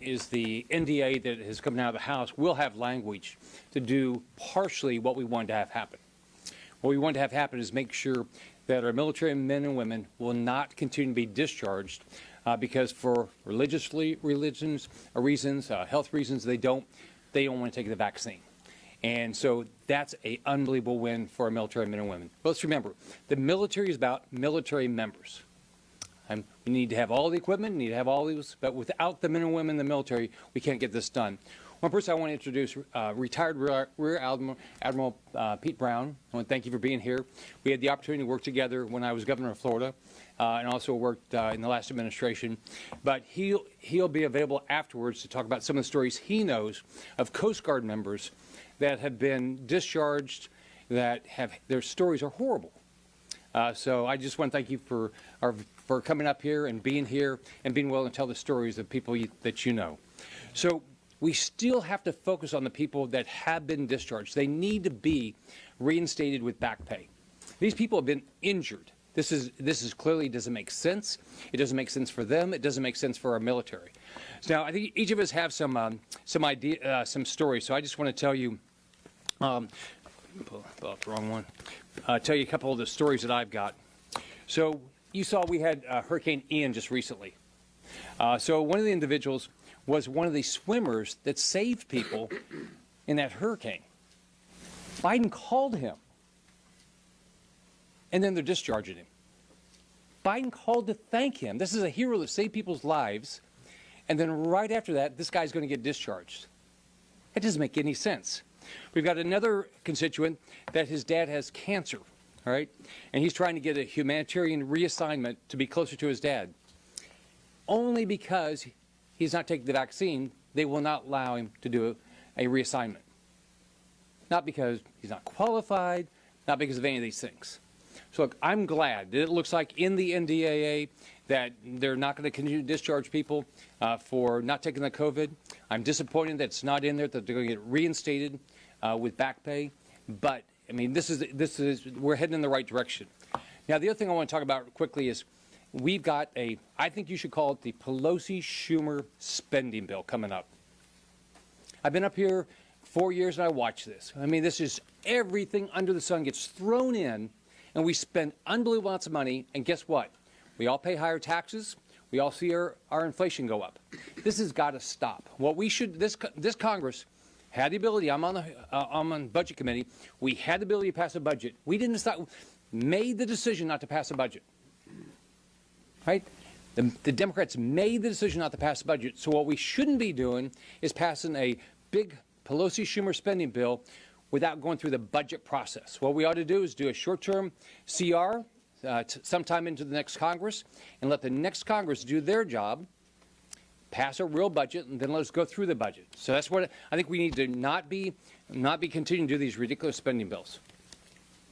is the NDA that has come out of the House will have language to do partially what we want to have happen. What we want to have happen is make sure that our military men and women will not continue to be discharged because for reasons, health reasons, they don't want to take the vaccine. And so that's an unbelievable win for our military men and women. But let's remember, the military is about military members. We need to have all the equipment, need to have all these, but without the men and women in the military, we can't get this done. One person I want to introduce, retired Rear Admiral Pete Brown. I want to thank you for being here. We had the opportunity to work together when I was governor of Florida, and also worked in the last administration. But he'll be available afterwards to talk about some of the stories he knows of Coast Guard members that have been discharged, that have their stories are horrible. So I just want to thank you for coming up here and being willing to tell the stories of people that you know. So we still have to focus on the people that have been discharged. They need to be reinstated with back pay. These people have been injured. This is clearly doesn't make sense. It doesn't make sense for them. It doesn't make sense for our military. So now I think each of us have some stories. So I just want to tell you, pull up the wrong one. Tell you a couple of the stories that I've got. So you saw we had Hurricane Ian just recently. So one of the individuals was one of the swimmers that saved people in that hurricane. Biden called him, and then they're discharging him. Biden called to thank him. This is a hero that saved people's lives, and then right after that, this guy's going to get discharged. That doesn't make any sense. We've got another constituent that his dad has cancer, all right? And he's trying to get a humanitarian reassignment to be closer to his dad. Only because he's not taking the vaccine, they will not allow him to do a reassignment. Not because he's not qualified, not because of any of these things. So look, I'm glad that it looks like in the NDAA that they're not going to continue to discharge people for not taking the COVID. I'm disappointed that it's not in there, that they're going to get reinstated with back pay. But I mean, we're heading in the right direction. Now, the other thing I want to talk about quickly is we've got I think you should call it the Pelosi-Schumer spending bill coming up. I've been up here 4 years and I watch this. I mean, this is everything under the sun gets thrown in, and we spend unbelievable amounts of money, and guess what? We all pay higher taxes. We all see our inflation go up. This has got to stop. What we should, this Congress had the ability, I'm on budget committee, we had the ability to pass a budget. We didn't decide, made the decision not to pass a budget. Right? The Democrats made the decision not to pass a budget. So what we shouldn't be doing is passing a big Pelosi-Schumer spending bill without going through the budget process. What we ought to do is do a short-term CR sometime into the next Congress and let the next Congress do their job, pass a real budget, and then let us go through the budget. So that's what I think we need to not be continuing to do these ridiculous spending bills.